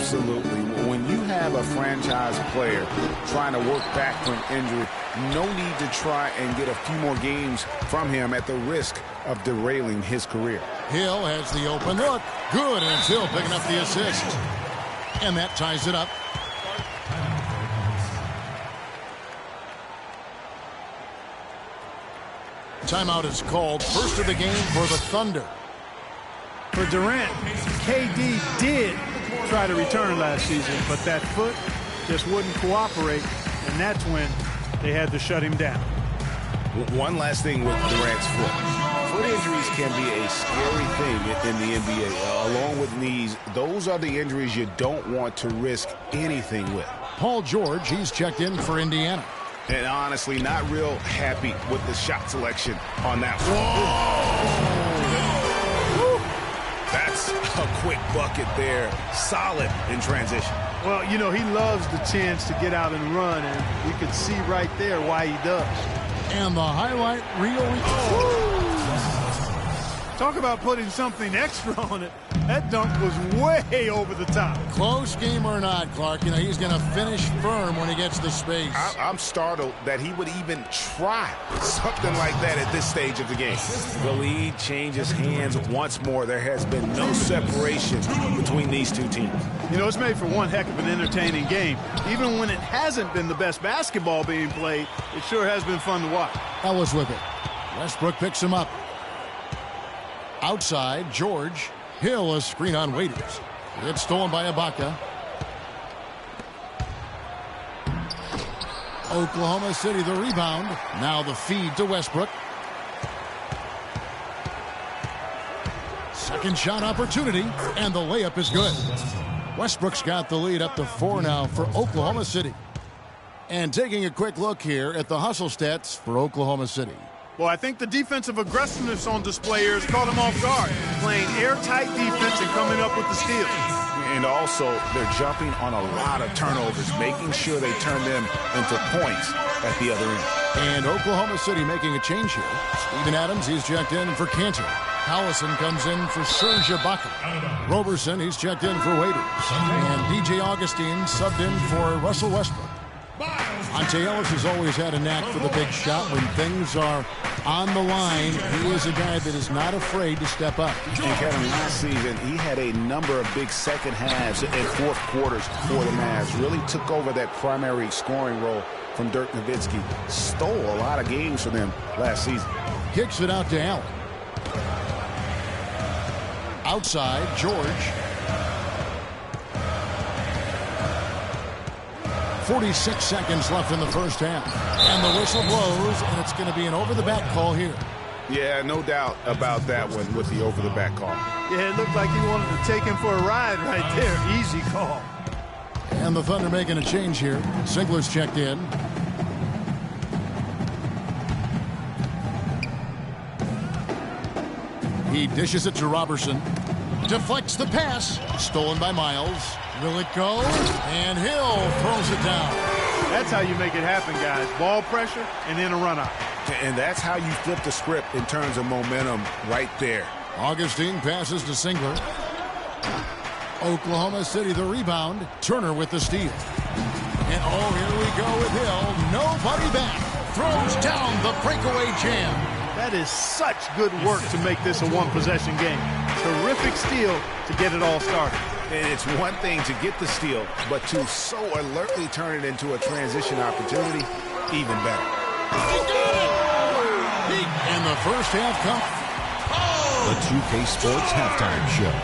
Absolutely. When you have a franchise player trying to work back from injury, no need to try and get a few more games from him at the risk of derailing his career. Hill has the open look. Good, and it's Hill picking up the assist. And that ties it up. Timeout is called. First of the game for the Thunder. For Durant, KD did try to return last season, but that foot just wouldn't cooperate, and that's when they had to shut him down. One last thing with Durant's foot. Foot injuries can be a scary thing in the NBA. Along with knees, those are the injuries you don't want to risk anything with. Paul George, he's checked in for Indiana. And honestly, not real happy with the shot selection on that one. That's a quick bucket there. Solid in transition. Well, you know, he loves the chance to get out and run, and we could see right there why he does. And the highlight reel. Talk about putting something extra on it. That dunk was way over the top. Close game or not, Clark, you know, he's going to finish firm when he gets the space. I'm startled that he would even try something like that at this stage of the game. The lead changes hands once more. There has been no separation between these two teams. You know, it's made for one heck of an entertaining game. Even when it hasn't been the best basketball being played, it sure has been fun to watch. Ellis with it. Westbrook picks him up. Outside, George. Hill, a screen on Waiters. It's stolen by Ibaka. Oklahoma City the rebound. Now the feed to Westbrook. Second shot opportunity, and the layup is good. Westbrook's got the lead up to 4 now for Oklahoma City. And taking a quick look here at the hustle stats for Oklahoma City. Well, I think the defensive aggressiveness on display here has caught him off guard, playing airtight defense and coming up with the steals. And also, they're jumping on a lot of turnovers, making sure they turn them into points at the other end. And Oklahoma City making a change here. Steven Adams, he's checked in for Cantor. Hallison comes in for Serge Ibaka. Roberson, he's checked in for Waiters. And DJ Augustine subbed in for Russell Westbrook. Monte Ellis has always had a knack for the big shot. When things are on the line, he is a guy that is not afraid to step up. And Kevin, last season, he had a number of big second halves and fourth quarters for the Mavs. Really took over that primary scoring role from Dirk Nowitzki. Stole a lot of games for them last season. Kicks it out to Allen. Outside, George. 46 seconds left in the first half. And the whistle blows, and it's going to be an over-the-back call here. Yeah, no doubt about that one with the over-the-back call. Yeah, it looked like he wanted to take him for a ride right there. Easy call. And the Thunder making a change here. Ziegler's checked in. He dishes it to Robertson. Deflects the pass. Stolen by Miles. Will it go? And Hill throws it down. That's how you make it happen, guys. Ball pressure and then a run out. And that's how you flip the script in terms of momentum right there. Augustine passes to Singler. Oklahoma City the rebound. Turner with the steal. And oh, here we go with Hill. Nobody back. Throws down the breakaway jam. That is such good work to make this a one-possession game. Terrific steal to get it all started. And it's one thing to get the steal, but to so alertly turn it into a transition opportunity, even better. And the first half comes. The 2K Sports Halftime Show.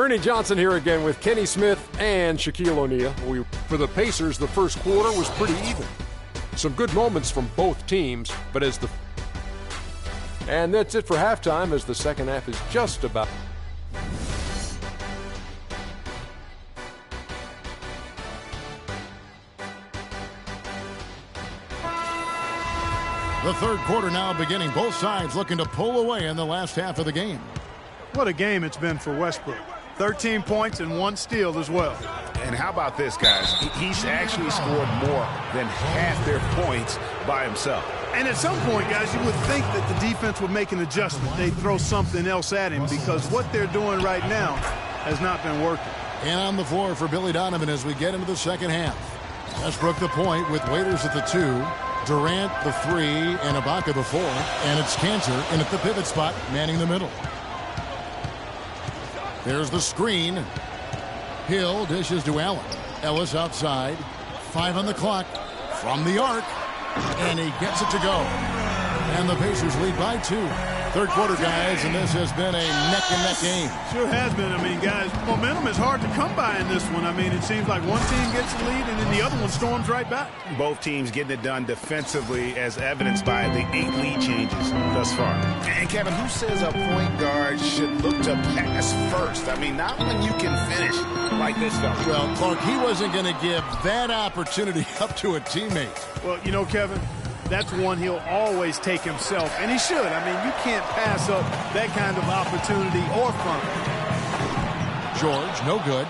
Ernie Johnson here again with Kenny Smith and Shaquille O'Neal. For the Pacers, the first quarter was pretty even. Some good moments from both teams, but and that's it for halftime, as the second half is just about. The third quarter now beginning. Both sides looking to pull away in the last half of the game. What a game it's been for Westbrook. 13 points and 1 steal as well. And how about this, guys? He's actually scored more than half their points by himself. And at some point, guys, you would think that the defense would make an adjustment. They'd throw something else at him because what they're doing right now has not been working. And on the floor for Billy Donovan as we get into the second half. Westbrook the point with Waiters at the 2. Durant the 3 and Ibaka the 4. And it's Cantor in at the pivot spot, manning the middle. There's the screen. Hill dishes to Allen. Ellis outside. 5 on the clock. From the arc. And he gets it to go. And the Pacers lead by 2. Third quarter, guys, and this has been a neck-and-neck game. Sure has been. I mean, guys, momentum is hard to come by in this one. I mean, it seems like one team gets the lead and then the other one storms right back. Both teams getting it done defensively as evidenced by the 8 lead changes thus far. And, Kevin, who says a point guard should look to pass first? I mean, not when you can finish like this, though. Well, Clark, he wasn't going to give that opportunity up to a teammate. Well, you know, Kevin, that's one he'll always take himself, and he should. I mean, you can't pass up that kind of opportunity or fun. George, no good.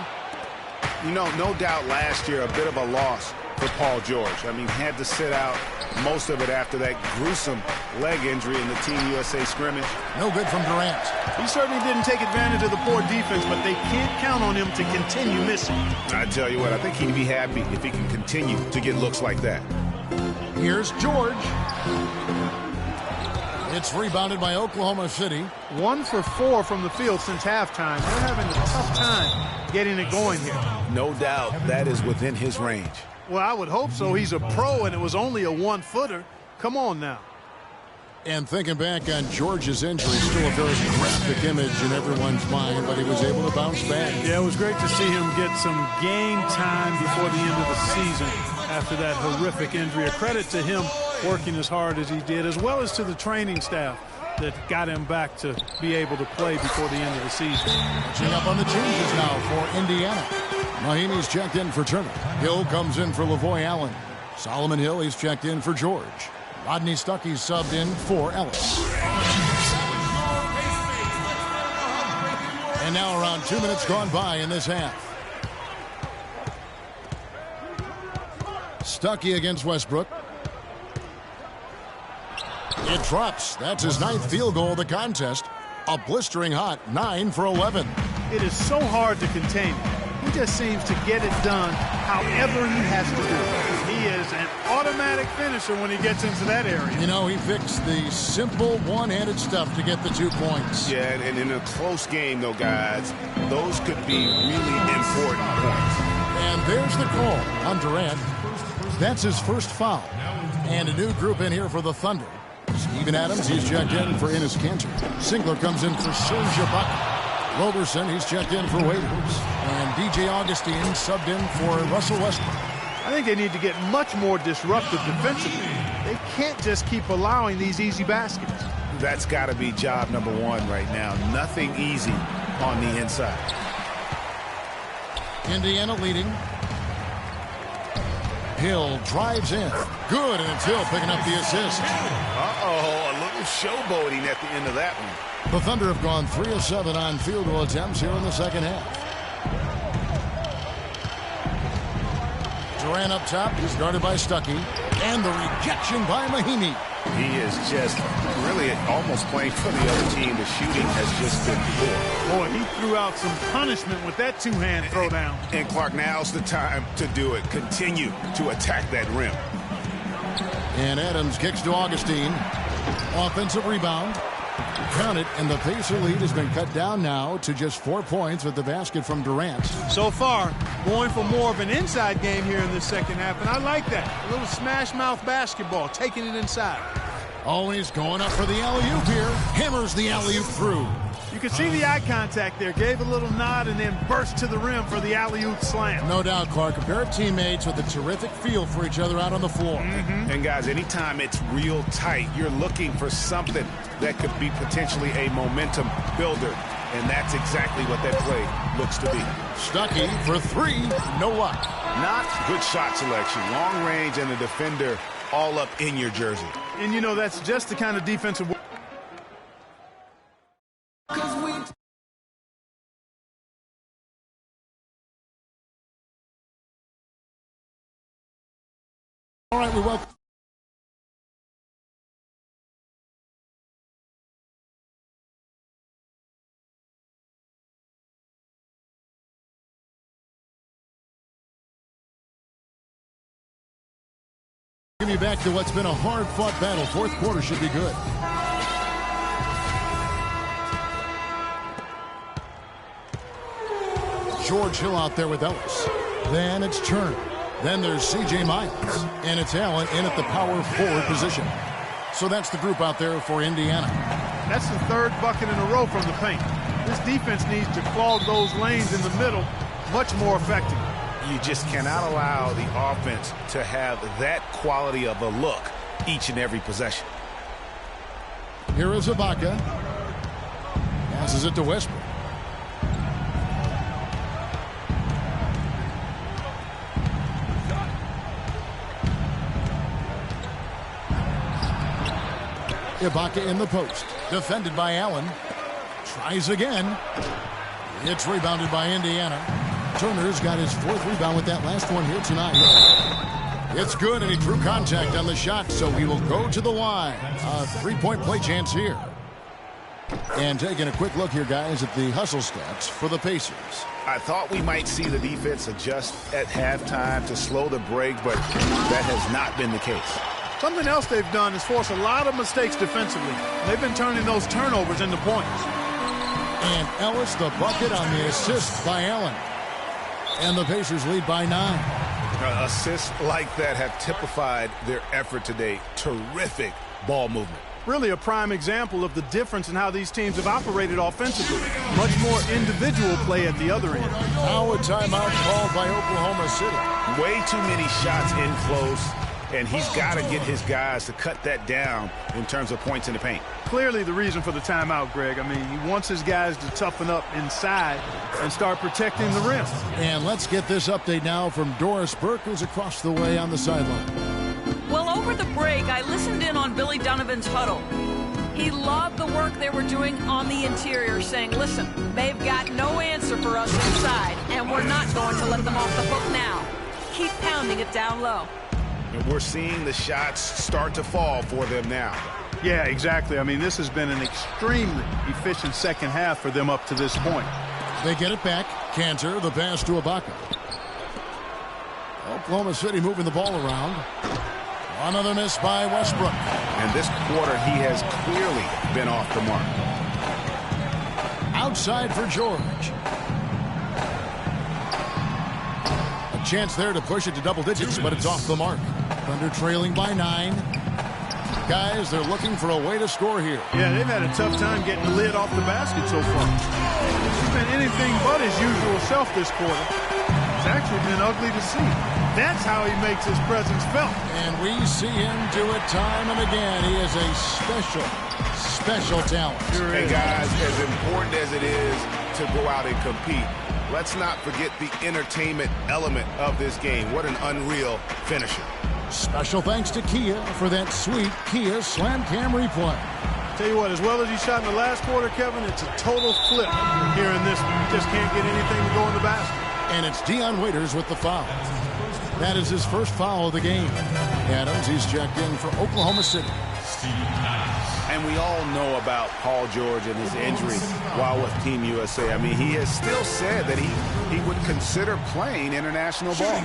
You know, no doubt last year a bit of a loss for Paul George. I mean, had to sit out most of it after that gruesome leg injury in the Team USA scrimmage. No good from Durant. He certainly didn't take advantage of the poor defense, but they can't count on him to continue missing. I tell you what, I think he'd be happy if he can continue to get looks like that. Here's George. It's rebounded by Oklahoma City. 1 for 4 from the field since halftime. They're having a tough time getting it going here. No doubt that is within his range. Well, I would hope so. He's a pro, and it was only a 1-footer. Come on now. And thinking back on George's injury, still a very graphic image in everyone's mind, but he was able to bounce back. Yeah, it was great to see him get some game time before the end of the season after that horrific injury. A credit to him working as hard as he did, as well as to the training staff that got him back to be able to play before the end of the season. Catching up on the changes now for Indiana. Mahinmi's checked in for Turner. Hill comes in for Lavoy Allen. Solomon Hill, he's checked in for George. Rodney Stuckey's subbed in for Ellis. And now around 2 minutes gone by in this half. Stuckey against Westbrook. It drops. That's his 9th field goal of the contest. A blistering hot 9 for 11. It is so hard to contain him. He just seems to get it done however he has to do it. He is an automatic finisher when he gets into that area. You know, he fixed the simple one-handed stuff to get the 2 points. Yeah, and in a close game, though, guys, those could be really important points. And there's the call on Durant. That's his first foul. And a new group in here for the Thunder. Steven Adams, he's checked in for Enes Kanter. Singler comes in for Serge Ibaka. Roberson, he's checked in for Waiters. And DJ Augustine subbed in for Russell Westbrook. I think they need to get much more disruptive defensively. They can't just keep allowing these easy baskets. That's got to be job number 1 right now. Nothing easy on the inside. Indiana leading. Hill drives in. Good, and it's Hill picking up the assist. Uh-oh, a little showboating at the end of that one. The Thunder have gone 3 of 7 on field goal attempts here in the second half. Durant up top. He's guarded by Stuckey. And the rejection by Mahinmi. He is just really almost playing for the other team. The shooting has just been poor. Boy, he threw out some punishment with that 2-hand throwdown. And Clark, now's the time to do it. Continue to attack that rim. And Adams kicks to Augustine. Offensive rebound. Count it, and the Pacer lead has been cut down now to just 4 points with the basket from Durant. So far, going for more of an inside game here in this second half, and I like that. A little smash mouth basketball, taking it inside. Always going up for the alley-oop here. Hammers the alley-oop through. You can see the eye contact there. Gave a little nod and then burst to the rim for the alley-oop slam. No doubt, Clark. A pair of teammates with a terrific feel for each other out on the floor. And, guys, anytime it's real tight, you're looking for something that could be potentially a momentum builder. And that's exactly what that play looks to be. Stuckey for 3. No luck. Not good shot selection. Long range and the defender all up in your jersey. And, you know, that's just the kind of defensive work. All right, we welcome back to what's been a hard-fought battle. Fourth quarter should be good. George Hill out there with Ellis. Then it's Turner. Then there's C.J. Miles. And it's Allen in at the power forward position. So that's the group out there for Indiana. That's the third bucket in a row from the paint. This defense needs to clog those lanes in the middle much more effectively. You just cannot allow the offense to have that quality of a look each and every possession. Here is Ibaka. Passes it to Westbrook. Ibaka in the post. Defended by Allen. Tries again. It's rebounded by Indiana. Turner's got his fourth rebound with that last one here tonight. It's good, and he drew contact on the shot, so he will go to the line. A three-point play chance here. And taking a quick look here, guys, at the hustle stats for the Pacers. I thought we might see the defense adjust at halftime to slow the break, but that has not been the case. Something else they've done is force a lot of mistakes defensively. They've been turning those turnovers into points. And Ellis the bucket on the assist by Allen. And the Pacers lead by 9. Assists like that have typified their effort today. Terrific ball movement. Really a prime example of the difference in how these teams have operated offensively. Much more individual play at the other end. Now a timeout called by Oklahoma City. Way too many shots in close, and he's got to get his guys to cut that down in terms of points in the paint. Clearly the reason for the timeout, Greg. I mean, he wants his guys to toughen up inside and start protecting the rim. And let's get this update now from Doris Burke, who's across the way on the sideline. Well, over the break, I listened in on Billy Donovan's huddle. He loved the work they were doing on the interior, saying, listen, they've got no answer for us inside, and we're not going to let them off the hook now. Keep pounding it down low. And we're seeing the shots start to fall for them now. Yeah, exactly. I mean, this has been an extremely efficient second half for them up to this point. They get it back. Cantor, the pass to Ibaka. Oklahoma City moving the ball around. Another miss by Westbrook. And this quarter, he has clearly been off the mark. Outside for George. A chance there to push it to double digits, but it's off the mark. Thunder trailing by 9. Guys, they're looking for a way to score here. Yeah, they've had a tough time getting the lid off the basket so far. He's been anything but his usual self this quarter. It's actually been ugly to see. That's how he makes his presence felt. And we see him do it time and again. He is a special talent. Sure is. Hey, guys, as important as it is to go out and compete, let's not forget the entertainment element of this game. What an unreal finisher. Special thanks to Kia for that sweet Kia Slam Cam replay. Tell you what, as well as he shot in the last quarter, Kevin, it's a total flip here in this one. He just can't get anything to go in the basket. And it's Dion Waiters with the foul. That is his first foul of the game. Adams, he's checked in for Oklahoma City. And we all know about Paul George and his injury while with Team USA. I mean, he has still said that he would consider playing international ball.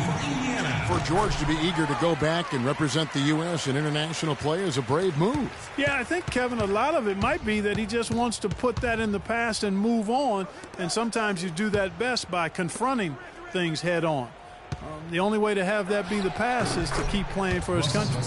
For George to be eager to go back and represent the U.S. in international play is a brave move. Yeah, I think, Kevin, a lot of it might be that he just wants to put that in the past and move on. And sometimes you do that best by confronting things head on. The only way to have that be the past is to keep playing for his country.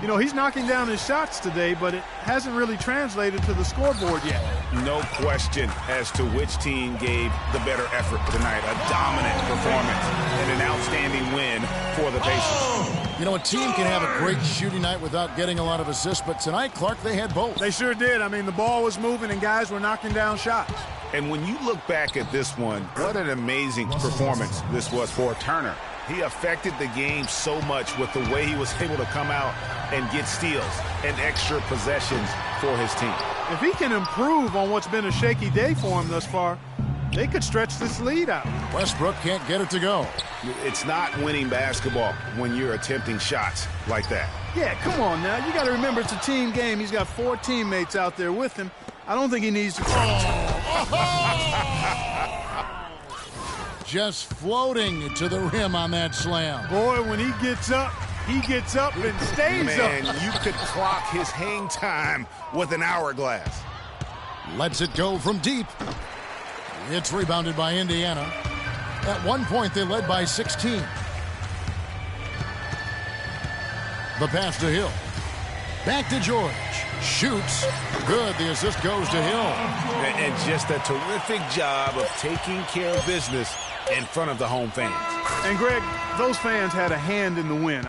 You know, he's knocking down his shots today, but it hasn't really translated to the scoreboard yet. No question as to which team gave the better effort tonight. A dominant performance and an outstanding win for the Pacers. You know, a team can have a great shooting night without getting a lot of assists, but tonight, Clark, they had both. They sure did. I mean, the ball was moving and guys were knocking down shots. And when you look back at this one, what an amazing performance this was for Turner. He affected the game so much with the way he was able to come out and get steals and extra possessions for his team. If he can improve on what's been a shaky day for him thus far, they could stretch this lead out. Westbrook can't get it to go. It's not winning basketball when you're attempting shots like that. Yeah, come on now. You got to remember it's a team game. He's got 4 teammates out there with him. I don't think he needs to. Just floating to the rim on that slam. Boy, when he gets up, He gets up and stays Man, up. you could clock his hang time with an hourglass. Lets it go from deep. It's rebounded by Indiana. At one point, they led by 16. The pass to Hill. Back to George. Shoots. Good. The assist goes to Hill. And just a terrific job of taking care of business in front of the home fans. And, Greg, those fans had a hand in the win.